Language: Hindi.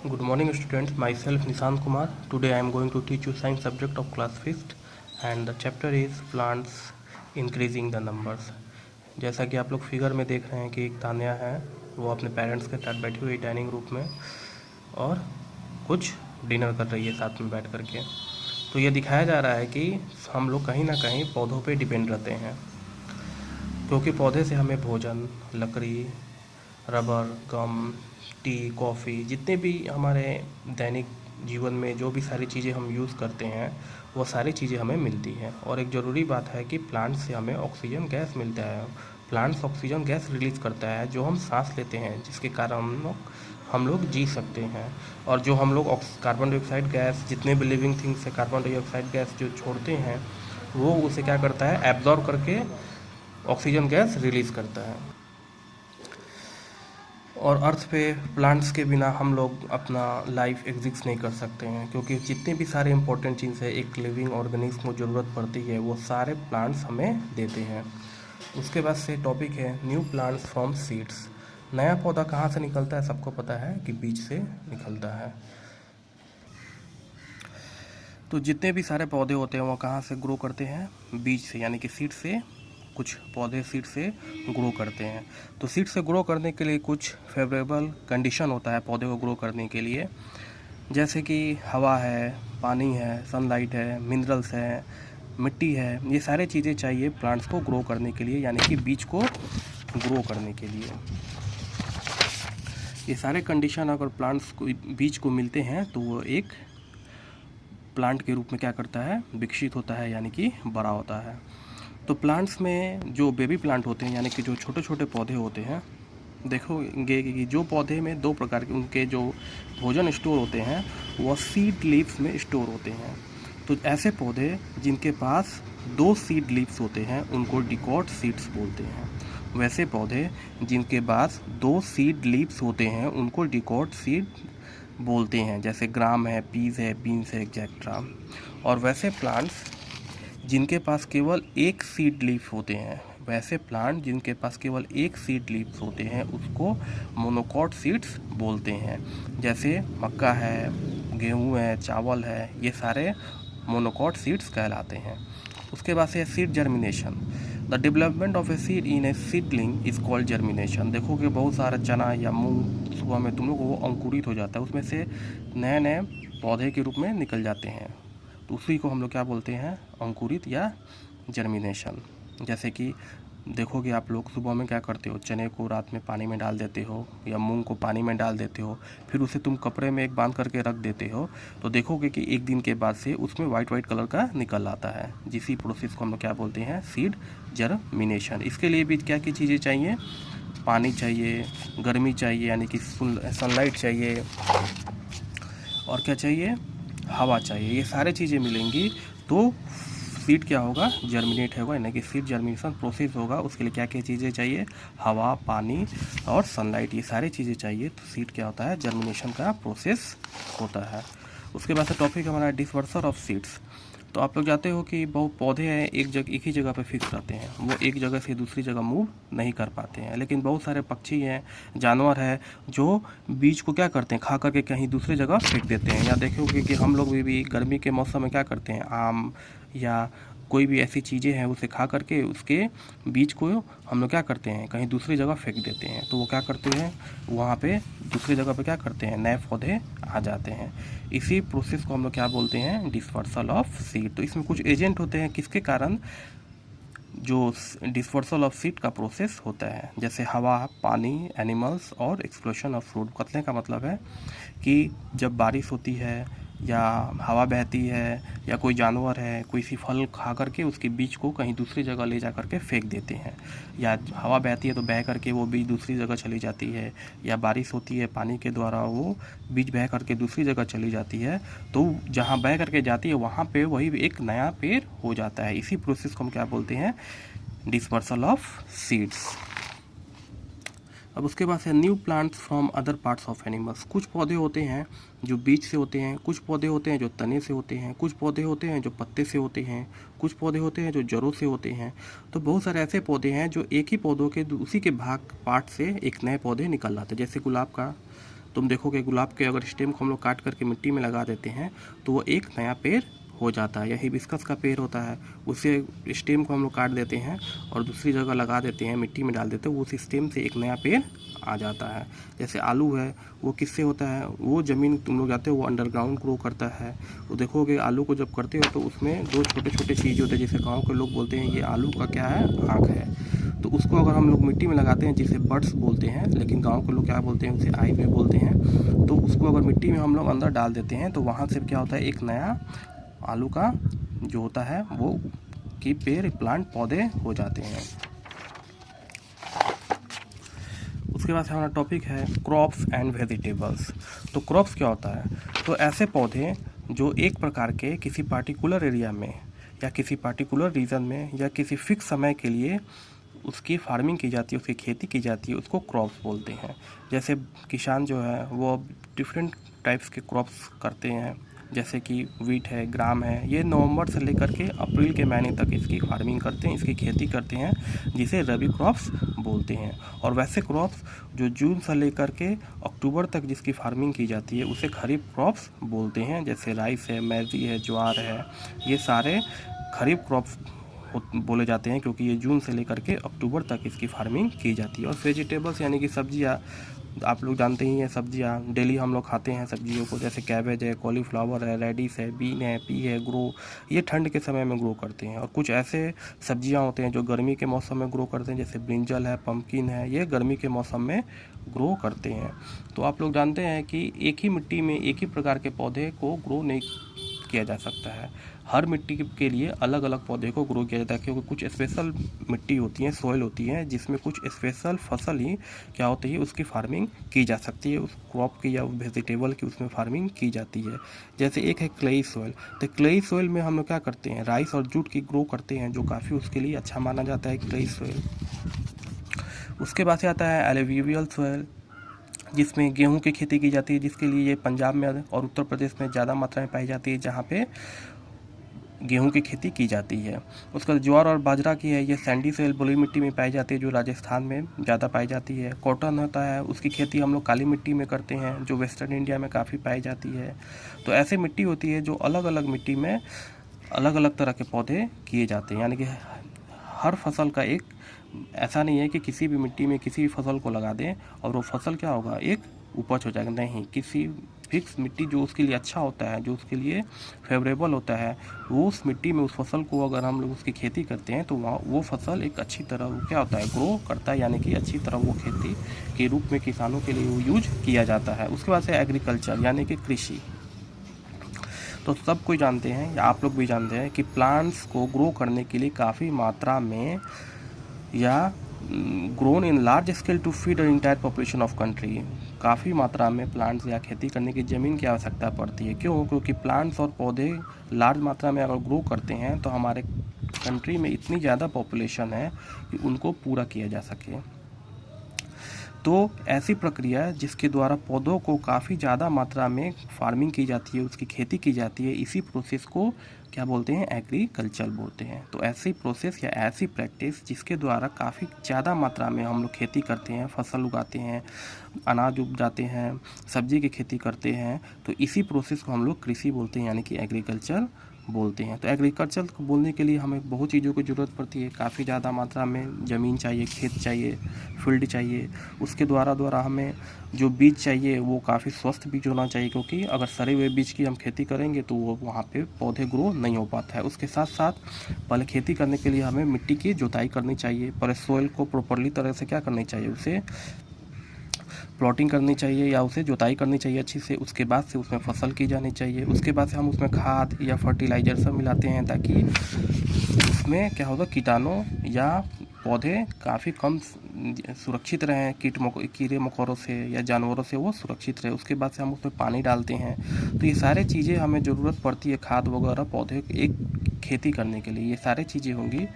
Good morning students, myself Nishant Kumar. Today I am going to teach you science subject of class 5th and the chapter is plants increasing the numbers. जैसा कि आप लोग फिगर में देख रहे हैं कि एक तान्या है, वो अपने पेरेंट्स के साथ बैठी हुई डाइनिंग रूम में और कुछ डिनर कर रही है साथ में बैठ करके। तो ये दिखाया जा रहा है कि हम लोग कहीं ना कहीं पौधों पे डिपेंड रहते हैं, क्योंकि पौधे से हमें भोजन, लकड़ी, रबर, गम, टी, कॉफ़ी, जितने भी हमारे दैनिक जीवन में जो भी सारी चीज़ें हम यूज़ करते हैं वो सारी चीज़ें हमें मिलती हैं। और एक ज़रूरी बात है कि प्लांट से हमें ऑक्सीजन गैस मिलता है। प्लांट्स ऑक्सीजन गैस रिलीज़ करता है जो हम सांस लेते हैं, जिसके कारण हम लोग जी सकते हैं। और जो हम लोग कार्बन डाइऑक्साइड गैस, जितने भी लिविंग थिंग्स से कार्बन डाइऑक्साइड गैस जो छोड़ते हैं वो उसे क्या करता है, एब्जॉर्ब करके ऑक्सीजन गैस रिलीज़ करता है। और अर्थ पे प्लांट्स के बिना हम लोग अपना लाइफ एग्जिस्ट नहीं कर सकते हैं, क्योंकि जितने भी सारे इंपॉर्टेंट चीज़ है एक लिविंग ऑर्गेनिज्म को ज़रूरत पड़ती है वो सारे प्लांट्स हमें देते हैं। उसके बाद से टॉपिक है न्यू प्लांट्स फ्रॉम सीड्स। नया पौधा कहाँ से निकलता है, सबको पता है कि बीज से निकलता है। तो जितने भी सारे पौधे होते हैं वो कहाँ से ग्रो करते हैं, बीज से, यानी कि सीड से। कुछ पौधे सीड से ग्रो करते हैं। तो सीड से ग्रो करने के लिए कुछ फेवरेबल कंडीशन होता है पौधे को ग्रो करने के लिए, जैसे कि हवा है, पानी है, सनलाइट है, मिनरल्स है, मिट्टी है। ये सारे चीज़ें चाहिए प्लांट्स को ग्रो करने के लिए, यानी कि बीज को ग्रो करने के लिए। ये सारे कंडीशन अगर प्लांट्स को, बीज को मिलते हैं तो वो एक प्लांट के रूप में क्या करता है, विकसित होता है, यानी कि बड़ा होता है। तो प्लांट्स में जो बेबी प्लांट होते हैं, यानी कि जो छोटे छोटे पौधे होते हैं, देखोगे कि जो पौधे में दो प्रकार के उनके जो भोजन स्टोर होते हैं वो सीड लीव्स में स्टोर होते हैं। तो ऐसे पौधे जिनके पास 2 सीड लीव्स होते हैं उनको डिकॉट सीड्स बोलते हैं। वैसे पौधे जिनके पास 2 सीड लीव्स होते हैं उनको डिकॉट सीड बोलते हैं, जैसे ग्राम है, पीस है, बीन्स है, एक्सेट्रा। और वैसे प्लांट्स जिनके पास केवल एक सीड लीफ होते हैं, वैसे प्लांट जिनके पास केवल एक सीड लीव्स होते हैं उसको मोनोकॉट सीड्स बोलते हैं। जैसे मक्का है, गेहूँ है, चावल है, ये सारे मोनोकॉट सीड्स कहलाते हैं। उसके बाद से seed germination. The development of a seed in A seedling is called germination. देखोगे बहुत सारा चना या मूंग सुबह में तुम लोग वो अंकुरित हो जाता है, उसमें से नए नए पौधे के रूप में निकल जाते हैं। तो उसी को हम लोग क्या बोलते हैं, अंकुरित या जर्मिनेशन। जैसे कि देखोगे आप लोग सुबह में क्या करते हो, चने को रात में पानी में डाल देते हो या मूंग को पानी में डाल देते हो, फिर उसे तुम कपड़े में एक बांध करके रख देते हो, तो देखोगे कि एक दिन के बाद से उसमें वाइट कलर का निकल आता है। जिसी प्रोसेस को हम लोग क्या बोलते हैं, सीड जर्मिनेशन। इसके लिए भी क्या क्या चीज़ें चाहिए, पानी चाहिए, गर्मी चाहिए यानी कि सनलाइट चाहिए, और क्या चाहिए, हवा चाहिए। ये सारे चीज़ें मिलेंगी तो सीड क्या होगा, जर्मिनेट होगा, यानी कि सीड जर्मिनेशन प्रोसेस होगा। उसके लिए क्या क्या चीज़ें चाहिए, हवा, पानी और सनलाइट, ये सारी चीज़ें चाहिए तो सीड क्या होता है, जर्मिनेशन का प्रोसेस होता है। उसके बाद से टॉपिक हमारा डिस्पर्सल ऑफ सीड्स। तो आप लोग जानते हो कि बहुत पौधे हैं एक ही जगह पे फिक्स रहते हैं, वो एक जगह से दूसरी जगह मूव नहीं कर पाते हैं। लेकिन बहुत सारे पक्षी हैं, जानवर हैं जो बीज को क्या करते हैं, खा करके कहीं दूसरी जगह फेंक देते हैं। या देखोगे कि हम लोग भी गर्मी के मौसम में क्या करते हैं, आम या कोई भी ऐसी चीज़ें हैं उसे खा करके उसके बीज को हम लोग क्या करते हैं, कहीं दूसरी जगह फेंक देते हैं। तो वो क्या करते हैं, वहाँ पे दूसरी जगह पे क्या करते हैं, नए पौधे आ जाते हैं। इसी प्रोसेस को हम लोग क्या बोलते हैं, डिस्पर्सल ऑफ सीड। तो इसमें कुछ एजेंट होते हैं किसके कारण जो डिस्पर्सल ऑफ सीड का प्रोसेस होता है, जैसे हवा, पानी, एनिमल्स और एक्सप्लोशन ऑफ फ्रूट। कतने का मतलब है कि जब बारिश होती है या हवा बहती है या कोई जानवर है कोई सी फल खा करके उसके बीज को कहीं दूसरी जगह ले जा करके फेंक देते हैं, या हवा बहती है तो बह करके वो बीज दूसरी जगह चली जाती है, या बारिश होती है पानी के द्वारा वो बीज बह करके दूसरी जगह चली जाती है, तो जहाँ बह करके जाती है वहाँ पे वही एक नया पेड़ हो जाता है। इसी प्रोसेस को हम क्या बोलते हैं, डिस्पर्सल ऑफ सीड्स। अब उसके बाद है new plants from other parts of animals. कुछ पौधे होते हैं जो बीज से होते हैं, कुछ पौधे होते हैं जो तने से होते हैं, कुछ पौधे होते हैं जो पत्ते से होते हैं, कुछ पौधे होते हैं जो जड़ों से होते हैं। तो बहुत सारे ऐसे पौधे हैं जो एक ही पौधों के उसी के भाग पार्ट से एक नए पौधे निकल आते हैं, जैसे गुलाब का तुम देखोगे गुलाब के अगर स्टेम को हम लोग काट करके मिट्टी में लगा देते हैं तो वो एक नया पेड़ हो जाता है। या हिबिस्कस का पेड़ होता है, उसे स्टेम को हम लोग काट देते हैं और दूसरी जगह लगा देते हैं, मिट्टी में डाल देते हैं, वो उस स्टेम से एक नया पेड़ आ जाता है। जैसे आलू है, वो किससे होता है, वो ज़मीन तुम लोग जाते हो वो अंडरग्राउंड ग्रो करता है। वो देखोगे आलू को जब करते हो तो उसमें दो छोटे छोटे चीज़ होते हैं, जैसे गाँव के लोग बोलते हैं ये आलू का क्या है, आँख है। तो उसको अगर हम लोग मिट्टी में लगाते हैं, जिसे बड्स बोलते हैं, लेकिन गाँव के लोग क्या बोलते हैं, उसे आई वे बोलते हैं। तो उसको अगर मिट्टी में हम लोग अंदर डाल देते हैं तो वहाँ से क्या होता है, एक नया आलू का जो होता है वो की पेड़, प्लांट, पौधे हो जाते हैं। उसके बाद हमारा टॉपिक है क्रॉप्स एंड वेजिटेबल्स। तो क्रॉप्स क्या होता है, तो ऐसे पौधे जो एक प्रकार के किसी पार्टिकुलर एरिया में या किसी पार्टिकुलर रीजन में या किसी फिक्स समय के लिए उसकी फार्मिंग की जाती है, उसकी खेती की जाती है, उसको क्रॉप्स बोलते हैं। जैसे किसान जो है वो डिफरेंट टाइप्स के क्रॉप्स करते हैं, जैसे कि वीट है, ग्राम है, ये नवंबर से लेकर के अप्रैल के महीने तक इसकी फार्मिंग करते हैं, इसकी खेती करते हैं, जिसे रबी क्रॉप्स बोलते हैं। और वैसे क्रॉप्स जो जून से लेकर के अक्टूबर तक जिसकी फार्मिंग की जाती है उसे खरीफ क्रॉप्स बोलते हैं। जैसे राइस है, मैदी है, ज्वार है, ये सारे खरीफ क्रॉप्स बोले जाते हैं, क्योंकि ये जून से लेकर के अक्टूबर तक इसकी फार्मिंग की जाती है। और वेजिटेबल्स यानी कि सब्जियाँ, आप लोग जानते ही हैं सब्जियाँ डेली हम लोग खाते हैं सब्जियों को, जैसे कैबेज है, कॉलीफ्लावर है, रेडिश है, बीन है, पी है, ग्रो, ये ठंड के समय में ग्रो करते हैं। और कुछ ऐसे सब्जियाँ होते हैं जो गर्मी के मौसम में ग्रो करते हैं, जैसे ब्रिंजल है, पम्पकिन है, ये गर्मी के मौसम में ग्रो करते हैं। तो आप लोग जानते हैं कि एक ही मिट्टी में एक ही प्रकार के पौधे को ग्रो नहीं किया जा सकता है, हर मिट्टी के लिए अलग अलग पौधे को ग्रो किया जाता है, क्योंकि कुछ स्पेशल मिट्टी होती है, सॉइल होती है, जिसमें कुछ स्पेशल फसल ही क्या होती है, उसकी फार्मिंग की जा सकती है, उस क्रॉप की या वेजिटेबल की उसमें फार्मिंग की जाती है। जैसे एक है क्लेई सॉइल, तो क्लेई सॉइल में हम लोग क्या करते हैं, राइस और जूट की ग्रो करते हैं, जो काफ़ी उसके लिए अच्छा माना जाता है क्लेई सॉइल। उसके बाद से आता है एलुवियल सॉइल, जिसमें गेहूं की खेती की जाती है, जिसके लिए ये पंजाब में और उत्तर प्रदेश में ज़्यादा मात्रा में पाई जाती है, जहाँ पे गेहूं की खेती की जाती है। उसका ज्वार और बाजरा की है, ये सैंडी सॉइल, बलुई मिट्टी में पाई जाती है, जो राजस्थान में ज़्यादा पाई जाती है। कॉटन होता है, उसकी खेती हम लोग काली मिट्टी में करते हैं, जो वेस्टर्न इंडिया में काफ़ी पाई जाती है। तो ऐसे मिट्टी होती है जो अलग अलग मिट्टी में अलग अलग तरह के पौधे किए जाते हैं, यानी कि हर फसल का एक, ऐसा नहीं है कि किसी भी मिट्टी में किसी भी फसल को लगा दें और वो फसल क्या होगा, एक उपज हो जाएगा, नहीं, किसी फिक्स मिट्टी जो उसके लिए अच्छा होता है, जो उसके लिए फेवरेबल होता है, वो उस मिट्टी में उस फसल को अगर हम लोग उसकी खेती करते हैं तो वहाँ वो फसल एक अच्छी तरह वो क्या होता है, ग्रो करता है, यानी कि अच्छी तरह वो खेती के रूप में किसानों के लिए वो यूज किया जाता है। उसके बाद से एग्रीकल्चर यानी कि कृषि। तो सब कोई जानते हैं या आप लोग भी जानते हैं कि प्लांट्स को ग्रो करने के लिए काफ़ी मात्रा में या grown in large scale to feed entire population of country, काफ़ी मात्रा में प्लांट्स या खेती करने की ज़मीन की आवश्यकता पड़ती है। क्यों? क्योंकि प्लांट्स और पौधे लार्ज मात्रा में अगर ग्रो करते हैं तो हमारे कंट्री में इतनी ज़्यादा पॉपुलेशन है कि उनको पूरा किया जा सके। तो ऐसी प्रक्रिया जिसके द्वारा पौधों को काफ़ी ज़्यादा मात्रा में फार्मिंग की जाती है, उसकी खेती की जाती है, इसी प्रोसेस को क्या बोलते हैं, एग्रीकल्चर बोलते हैं। तो ऐसी प्रोसेस या ऐसी प्रैक्टिस जिसके द्वारा काफ़ी ज़्यादा मात्रा में हम लोग खेती करते हैं, फसल उगाते हैं, अनाज उपजाते हैं, सब्जी की खेती करते हैं, तो इसी प्रोसेस को हम लोग कृषि बोलते हैं, यानी कि एग्रीकल्चर बोलते हैं। तो एग्रीकल्चर को बोलने के लिए हमें बहुत चीज़ों की ज़रूरत पड़ती है, काफ़ी ज़्यादा मात्रा में ज़मीन चाहिए, खेत चाहिए, फील्ड चाहिए। उसके द्वारा हमें जो बीज चाहिए वो काफ़ी स्वस्थ बीज होना चाहिए, क्योंकि अगर सड़े हुए बीज की हम खेती करेंगे तो वो वहाँ पे पौधे ग्रो नहीं हो पाता है। उसके साथ साथ पहले खेती करने के लिए हमें मिट्टी की जुताई करनी चाहिए, पहले सोइल को प्रॉपरली तरह से क्या करनी चाहिए, उसे प्लॉटिंग करनी चाहिए या उसे जुताई करनी चाहिए अच्छी से। उसके बाद से उसमें फसल की जानी चाहिए। उसके बाद से हम उसमें खाद या फर्टिलाइज़र सब मिलाते हैं, ताकि उसमें क्या होगा, कीटाणु या पौधे काफ़ी कम सुरक्षित रहें, कीड़े मकोड़ों से या जानवरों से वो सुरक्षित रहे। उसके बाद से हम उसमें पानी डालते हैं। तो ये सारे चीज़ें हमें ज़रूरत पड़ती है, खाद वगैरह पौधे एक खेती करने के लिए, ये सारी चीज़ें होंगी